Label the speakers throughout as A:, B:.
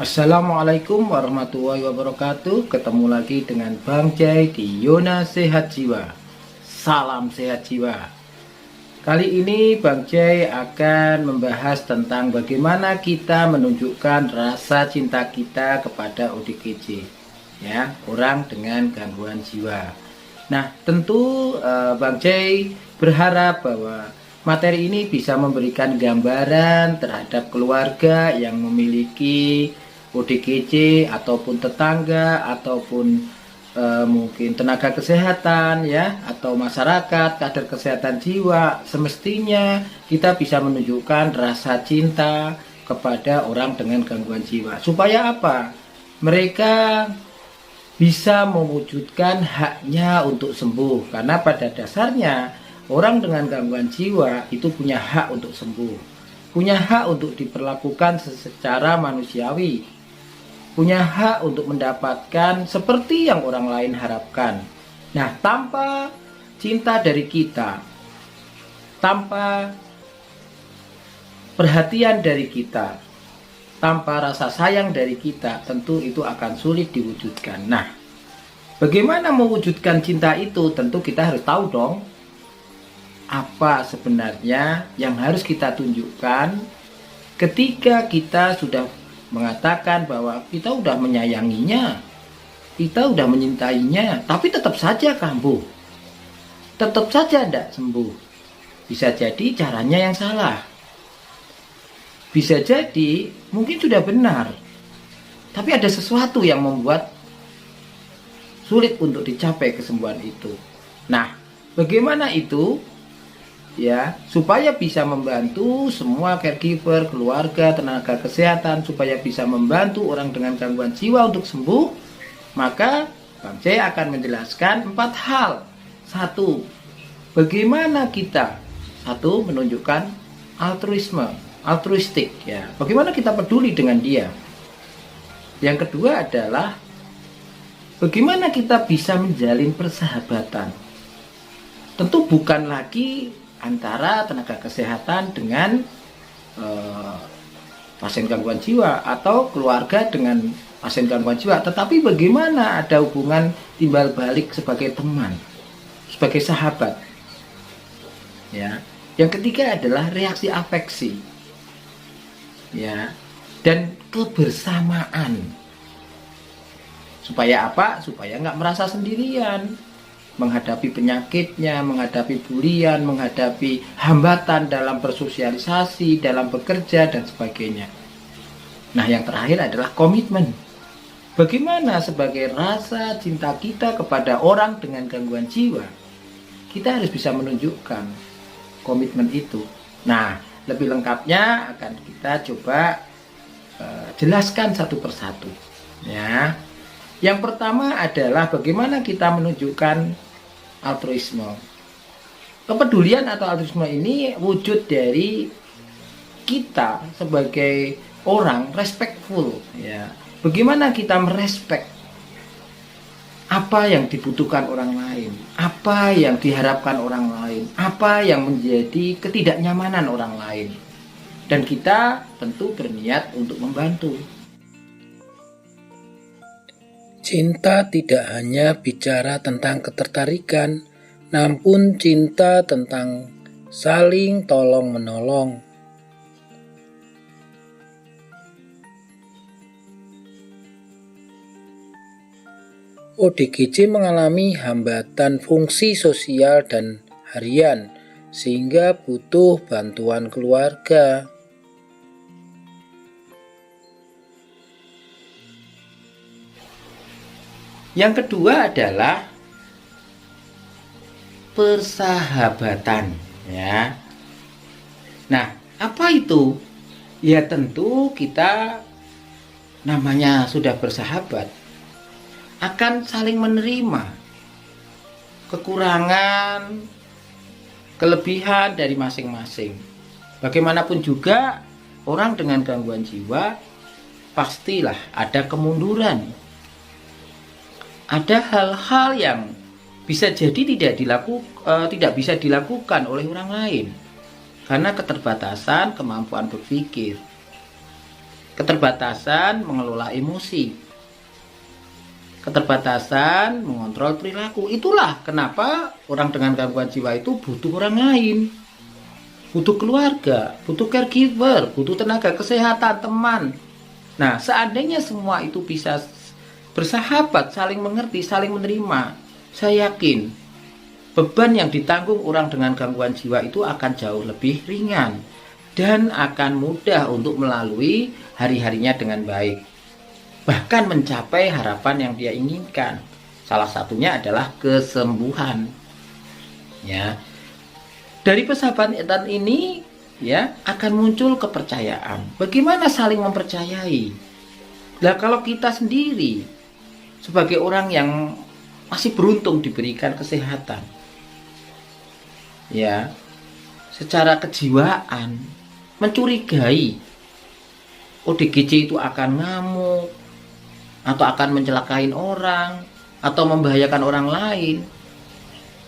A: Assalamualaikum warahmatullahi wabarakatuh. Ketemu lagi dengan Bang Jai di Yona Sehat Jiwa. Salam sehat jiwa. Kali ini Bang Jai akan membahas tentang bagaimana kita menunjukkan rasa cinta kita kepada ODGJ, ya, orang dengan gangguan jiwa. Nah, tentu Bang Jai berharap bahwa materi ini bisa memberikan gambaran terhadap keluarga yang memiliki ODGJ ataupun tetangga ataupun mungkin tenaga kesehatan, ya, atau masyarakat kader kesehatan jiwa. Semestinya kita bisa menunjukkan rasa cinta kepada orang dengan gangguan jiwa. Supaya apa? Mereka bisa mewujudkan haknya untuk sembuh. Karena pada dasarnya orang dengan gangguan jiwa itu punya hak untuk sembuh, punya hak untuk diperlakukan secara manusiawi, punya hak untuk mendapatkan seperti yang orang lain harapkan. Nah, tanpa cinta dari kita, tanpa perhatian dari kita, tanpa rasa sayang dari kita, tentu itu akan sulit diwujudkan. Nah, bagaimana mewujudkan cinta itu? Tentu kita harus tahu dong apa sebenarnya yang harus kita tunjukkan ketika kita sudah mengatakan bahwa kita sudah menyayanginya, kita sudah menyintainya, tapi tetap saja kambuh, tetap saja tidak sembuh. Bisa jadi caranya yang salah, bisa jadi mungkin sudah benar, tapi ada sesuatu yang membuat sulit untuk dicapai kesembuhan itu. Nah, bagaimana itu? Ya, supaya bisa membantu semua caregiver, keluarga, tenaga kesehatan, supaya bisa membantu orang dengan gangguan jiwa untuk sembuh, maka Bang Jai akan menjelaskan 4 hal. 1. Bagaimana kita menunjukkan altruistik, ya. Bagaimana kita peduli dengan dia. Yang kedua adalah bagaimana kita bisa menjalin persahabatan. Tentu bukan lagi antara tenaga kesehatan dengan pasien gangguan jiwa atau keluarga dengan pasien gangguan jiwa, tetapi bagaimana ada hubungan timbal balik sebagai teman, sebagai sahabat, ya. Yang ketiga adalah reaksi afeksi, ya, dan kebersamaan. Supaya apa? Supaya nggak merasa sendirian menghadapi penyakitnya, menghadapi bulian, menghadapi hambatan dalam bersosialisasi, dalam bekerja, dan sebagainya. Nah, yang terakhir adalah komitmen. Bagaimana sebagai rasa cinta kita kepada orang dengan gangguan jiwa, kita harus bisa menunjukkan komitmen itu. Nah, lebih lengkapnya akan kita coba jelaskan satu persatu, ya. Yang pertama adalah bagaimana kita menunjukkan altruisme. Kepedulian atau altruisme ini wujud dari kita sebagai orang respectful, ya. Bagaimana kita merespek apa yang dibutuhkan orang lain, apa yang diharapkan orang lain, apa yang menjadi ketidaknyamanan orang lain, dan kita tentu berniat untuk membantu.
B: Cinta tidak hanya bicara tentang ketertarikan, namun cinta tentang saling tolong-menolong. ODGJ mengalami hambatan fungsi sosial dan harian, sehingga butuh bantuan keluarga.
A: Yang kedua adalah persahabatan, ya. Nah, apa itu? Ya tentu kita namanya sudah bersahabat akan saling menerima kekurangan, kelebihan dari masing-masing. Bagaimanapun juga orang dengan gangguan jiwa pastilah ada kemunduran. Ada hal-hal yang bisa jadi tidak bisa dilakukan oleh orang lain karena keterbatasan kemampuan berpikir. keterbatasan mengelola emosi, keterbatasan mengontrol perilaku. Itulah kenapa orang dengan gangguan jiwa itu butuh orang lain, butuh keluarga, butuh caregiver, butuh tenaga kesehatan, teman. Nah, seandainya semua itu bisa bersahabat, saling mengerti, saling menerima, saya yakin beban yang ditanggung orang dengan gangguan jiwa itu akan jauh lebih ringan dan akan mudah untuk melalui hari-harinya dengan baik, bahkan mencapai harapan yang dia inginkan. Salah satunya adalah kesembuhan. Ya, dari persahabatan ini ya akan muncul kepercayaan. Bagaimana saling mempercayai? Nah, kalau kita sendiri sebagai orang yang masih beruntung diberikan kesehatan, ya, secara kejiwaan mencurigai ODGJ itu akan ngamuk atau akan mencelakain orang atau membahayakan orang lain.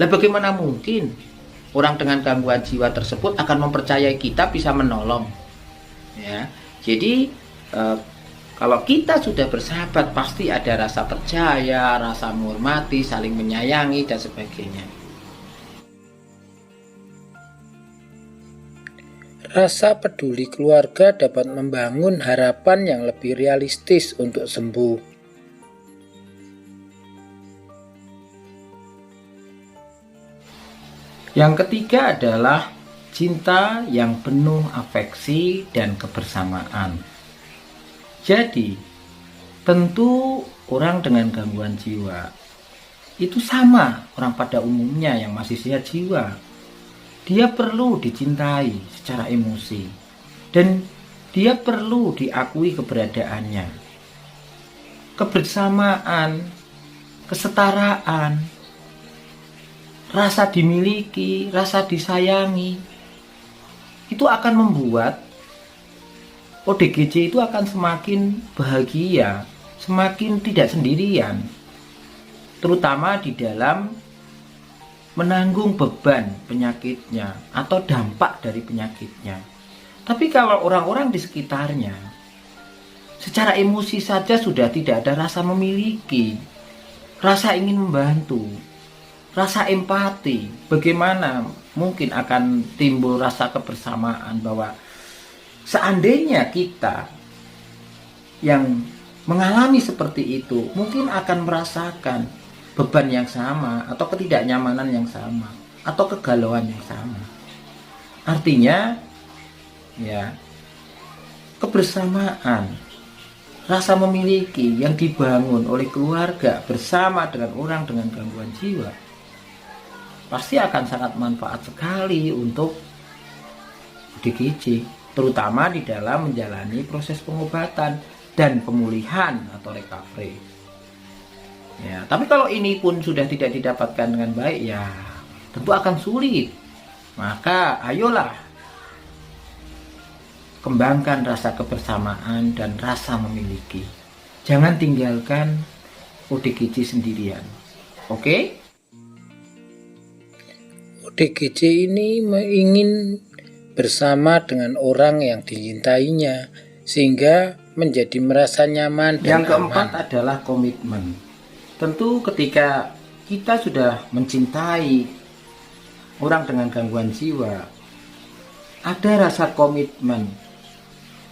A: Lah bagaimana mungkin orang dengan gangguan jiwa tersebut akan mempercayai kita bisa menolong? Ya, jadi kalau kita sudah bersahabat pasti ada rasa percaya, rasa menghormati, saling menyayangi dan sebagainya.
B: Rasa peduli keluarga dapat membangun harapan yang lebih realistis untuk sembuh.
A: Yang ketiga adalah cinta yang penuh afeksi dan kebersamaan. Jadi, tentu orang dengan gangguan jiwa itu sama orang pada umumnya yang masih sehat jiwa. Dia perlu dicintai secara emosi dan dia perlu diakui keberadaannya. Kebersamaan, kesetaraan, rasa dimiliki, rasa disayangi, itu akan membuat ODGJ itu akan semakin bahagia, semakin tidak sendirian, terutama di dalam menanggung beban penyakitnya atau dampak dari penyakitnya. Tapi kalau orang-orang di sekitarnya secara emosi saja sudah tidak ada rasa memiliki, rasa ingin membantu, rasa empati, bagaimana mungkin akan timbul rasa kebersamaan bahwa seandainya kita yang mengalami seperti itu mungkin akan merasakan beban yang sama atau ketidaknyamanan yang sama atau kegalauan yang sama. Artinya ya, kebersamaan, rasa memiliki yang dibangun oleh keluarga bersama dengan orang dengan gangguan jiwa pasti akan sangat manfaat sekali untuk ODGJ, terutama di dalam menjalani proses pengobatan dan pemulihan atau recovery. Ya, tapi kalau ini pun sudah tidak didapatkan dengan baik, ya tentu akan sulit. Maka ayolah kembangkan rasa kebersamaan dan rasa memiliki. Jangan tinggalkan ODGJ sendirian. Oke?
B: ODGJ ini ingin bersama dengan orang yang dicintainya sehingga menjadi merasa nyaman dan
A: Yang keempat
B: aman.
A: adalah komitmen. Tentu ketika kita sudah mencintai orang dengan gangguan jiwa, ada rasa komitmen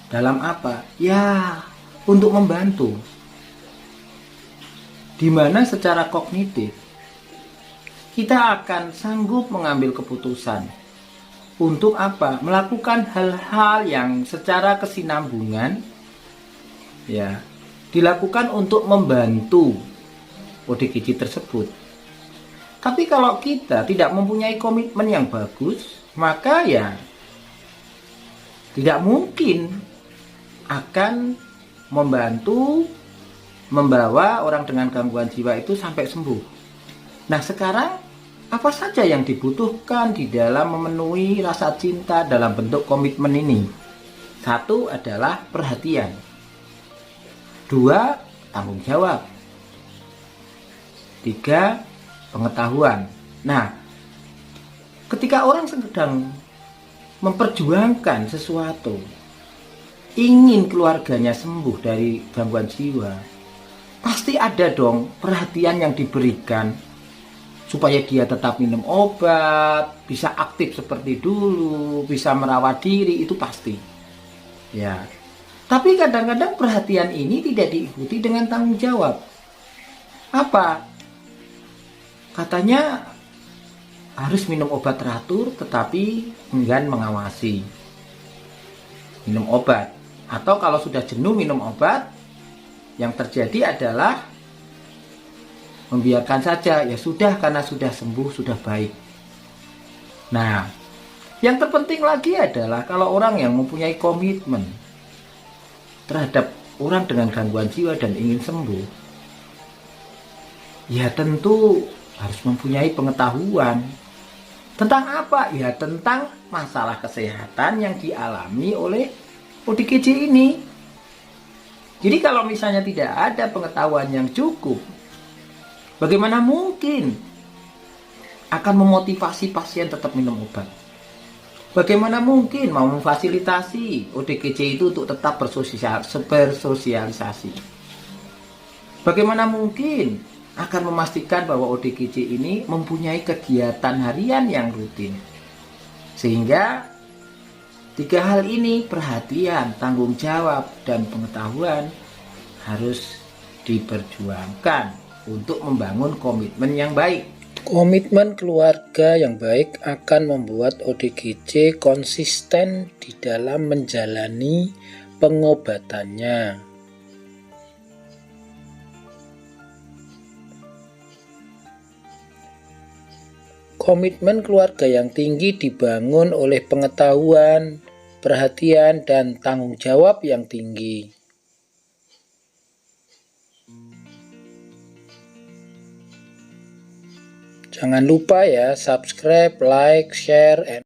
A: dalam apa? Ya, untuk membantu. Di mana secara kognitif kita akan sanggup mengambil keputusan untuk apa? Melakukan hal-hal yang secara kesinambungan ya, dilakukan untuk membantu ODGJ tersebut. Tapi kalau kita tidak mempunyai komitmen yang bagus, maka ya tidak mungkin akan membantu membawa orang dengan gangguan jiwa itu sampai sembuh. Nah, sekarang apa saja yang dibutuhkan di dalam memenuhi rasa cinta dalam bentuk komitmen ini? Satu adalah perhatian. Dua, tanggung jawab. 3, pengetahuan. Nah, ketika orang sedang memperjuangkan sesuatu, ingin keluarganya sembuh dari gangguan jiwa, pasti ada dong perhatian yang diberikan supaya dia tetap minum obat, bisa aktif seperti dulu, bisa merawat diri, itu pasti. Ya. Tapi kadang-kadang perhatian ini tidak diikuti dengan tanggung jawab. Apa? Katanya harus minum obat teratur tetapi enggan mengawasi minum obat. Atau kalau sudah jenuh minum obat, yang terjadi adalah membiarkan saja, ya sudah karena sudah sembuh, sudah baik. Nah, yang terpenting lagi adalah kalau orang yang mempunyai komitmen terhadap orang dengan gangguan jiwa dan ingin sembuh, ya tentu harus mempunyai pengetahuan. Tentang apa? Ya tentang masalah kesehatan yang dialami oleh ODGJ ini. Jadi kalau misalnya tidak ada pengetahuan yang cukup, bagaimana mungkin akan memotivasi pasien tetap minum obat? Bagaimana mungkin mau memfasilitasi ODGJ itu untuk tetap bersosialisasi? Bagaimana mungkin akan memastikan bahwa ODGJ ini mempunyai kegiatan harian yang rutin? Sehingga 3 hal ini, perhatian, tanggung jawab, dan pengetahuan harus diperjuangkan untuk membangun komitmen yang baik.
B: Komitmen keluarga yang baik akan membuat ODGJ konsisten di dalam menjalani pengobatannya. Komitmen keluarga yang tinggi dibangun oleh pengetahuan, perhatian, dan tanggung jawab yang tinggi. Jangan lupa ya, subscribe, like, share, and